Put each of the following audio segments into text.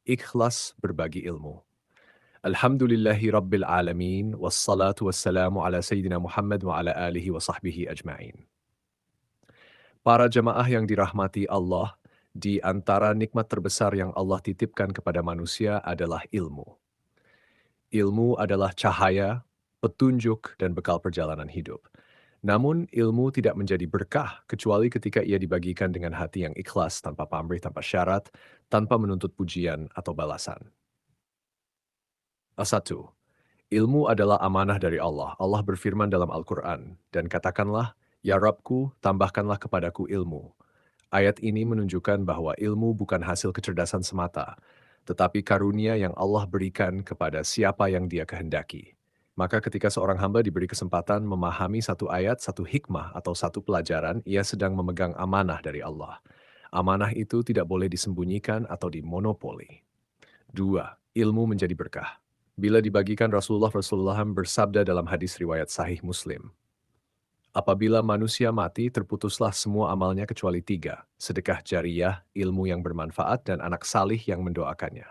Ikhlas berbagi ilmu. Alhamdulillahi Rabbil Alamin, wassalatu wassalamu ala Sayyidina Muhammad wa ala alihi wa sahbihi ajma'in. Para jemaah yang dirahmati Allah, di antara nikmat terbesar yang Allah titipkan kepada manusia adalah ilmu. Ilmu adalah cahaya, petunjuk, dan bekal perjalanan hidup. Namun, ilmu tidak menjadi berkah kecuali ketika ia dibagikan dengan hati yang ikhlas, tanpa pamrih, tanpa syarat, tanpa menuntut pujian atau balasan. 1. Ilmu adalah amanah dari Allah. Allah berfirman dalam Al-Quran, dan katakanlah, Ya Rabbku, tambahkanlah kepadaku ilmu. Ayat ini menunjukkan bahwa ilmu bukan hasil kecerdasan semata, tetapi karunia yang Allah berikan kepada siapa yang Dia kehendaki. Maka ketika seorang hamba diberi kesempatan memahami satu ayat, satu hikmah, atau satu pelajaran, ia sedang memegang amanah dari Allah. Amanah itu tidak boleh disembunyikan atau dimonopoli. 2. Ilmu menjadi berkah. Bila dibagikan Rasulullah bersabda dalam hadis riwayat Sahih Muslim, apabila manusia mati, terputuslah semua amalnya kecuali 3, sedekah jariyah, ilmu yang bermanfaat, dan anak salih yang mendoakannya.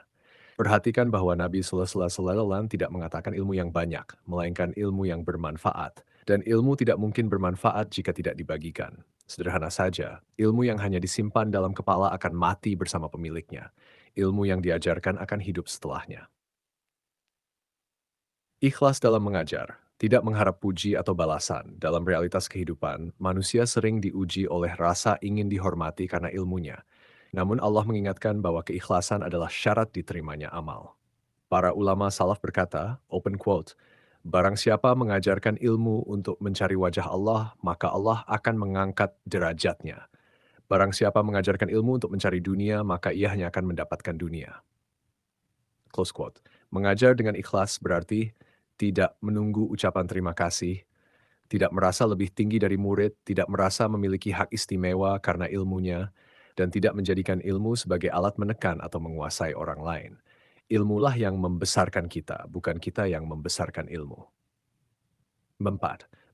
Perhatikan bahwa Nabi Sallallahu Alaihi Wasallam tidak mengatakan ilmu yang banyak, melainkan ilmu yang bermanfaat. Dan ilmu tidak mungkin bermanfaat jika tidak dibagikan. Sederhana saja, ilmu yang hanya disimpan dalam kepala akan mati bersama pemiliknya. Ilmu yang diajarkan akan hidup setelahnya. Ikhlas dalam mengajar, tidak mengharap puji atau balasan. Dalam realitas kehidupan, manusia sering diuji oleh rasa ingin dihormati karena ilmunya. Namun Allah mengingatkan bahwa keikhlasan adalah syarat diterimanya amal. Para ulama salaf berkata, open quote, barang siapa mengajarkan ilmu untuk mencari wajah Allah, maka Allah akan mengangkat derajatnya. Barang siapa mengajarkan ilmu untuk mencari dunia, maka ia hanya akan mendapatkan dunia. Close quote. Mengajar dengan ikhlas berarti tidak menunggu ucapan terima kasih, tidak merasa lebih tinggi dari murid, tidak merasa memiliki hak istimewa karena ilmunya, dan tidak menjadikan ilmu sebagai alat menekan atau menguasai orang lain. Ilmulah yang membesarkan kita, bukan kita yang membesarkan ilmu. 4.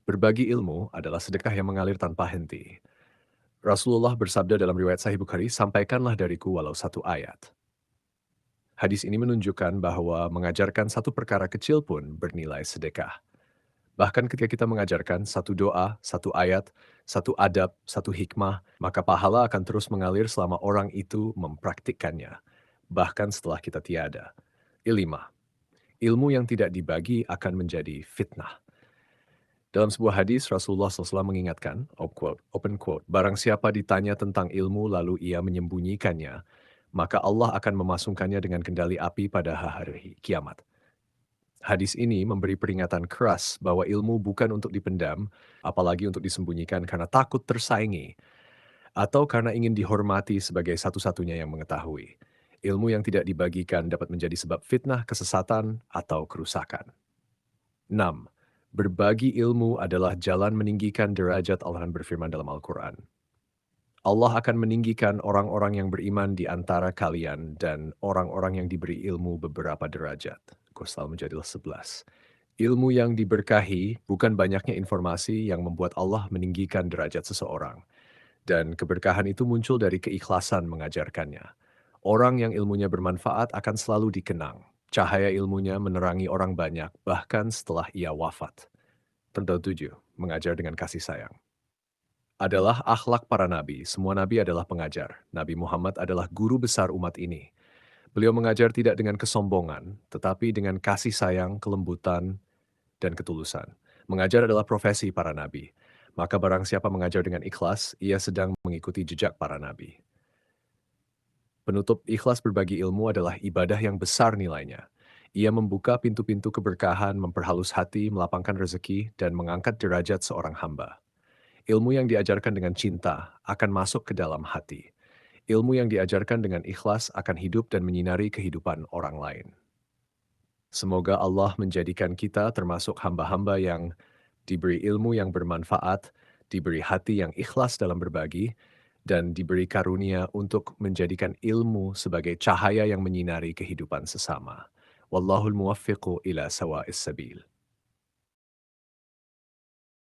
Berbagi ilmu adalah sedekah yang mengalir tanpa henti. Rasulullah bersabda dalam riwayat Sahih Bukhari, sampaikanlah dariku walau satu ayat. Hadis ini menunjukkan bahwa mengajarkan satu perkara kecil pun bernilai sedekah. Bahkan ketika kita mengajarkan satu doa, satu ayat, satu adab, satu hikmah, maka pahala akan terus mengalir selama orang itu mempraktikkannya, bahkan setelah kita tiada. 5. Ilmu yang tidak dibagi akan menjadi fitnah. Dalam sebuah hadis, Rasulullah SAW mengingatkan, open quote, barang siapa ditanya tentang ilmu lalu ia menyembunyikannya, maka Allah akan memasungkannya dengan kendali api pada hari kiamat. Hadis ini memberi peringatan keras bahwa ilmu bukan untuk dipendam, apalagi untuk disembunyikan karena takut tersaingi, atau karena ingin dihormati sebagai satu-satunya yang mengetahui. Ilmu yang tidak dibagikan dapat menjadi sebab fitnah, kesesatan, atau kerusakan. 6. Berbagi ilmu adalah jalan meninggikan derajat. Allah berfirman dalam Al-Quran. Allah akan meninggikan orang-orang yang beriman di antara kalian dan orang-orang yang diberi ilmu beberapa derajat. Qasal Mujadilah 11. Ilmu yang diberkahi bukan banyaknya informasi yang membuat Allah meninggikan derajat seseorang. Dan keberkahan itu muncul dari keikhlasan mengajarkannya. Orang yang ilmunya bermanfaat akan selalu dikenang. Cahaya ilmunya menerangi orang banyak, bahkan setelah ia wafat. Tentang 7. Mengajar dengan kasih sayang. Adalah akhlak para nabi. Semua nabi adalah pengajar. Nabi Muhammad adalah guru besar umat ini. Beliau mengajar tidak dengan kesombongan, tetapi dengan kasih sayang, kelembutan, dan ketulusan. Mengajar adalah profesi para nabi. Maka barang siapa mengajar dengan ikhlas, ia sedang mengikuti jejak para nabi. Penutup ikhlas berbagi ilmu adalah ibadah yang besar nilainya. Ia membuka pintu-pintu keberkahan, memperhalus hati, melapangkan rezeki, dan mengangkat derajat seorang hamba. Ilmu yang diajarkan dengan cinta akan masuk ke dalam hati. Ilmu yang diajarkan dengan ikhlas akan hidup dan menyinari kehidupan orang lain. Semoga Allah menjadikan kita termasuk hamba-hamba yang diberi ilmu yang bermanfaat, diberi hati yang ikhlas dalam berbagi, dan diberi karunia untuk menjadikan ilmu sebagai cahaya yang menyinari kehidupan sesama. Wallahul muwaffiqu ila sawa'is sabil.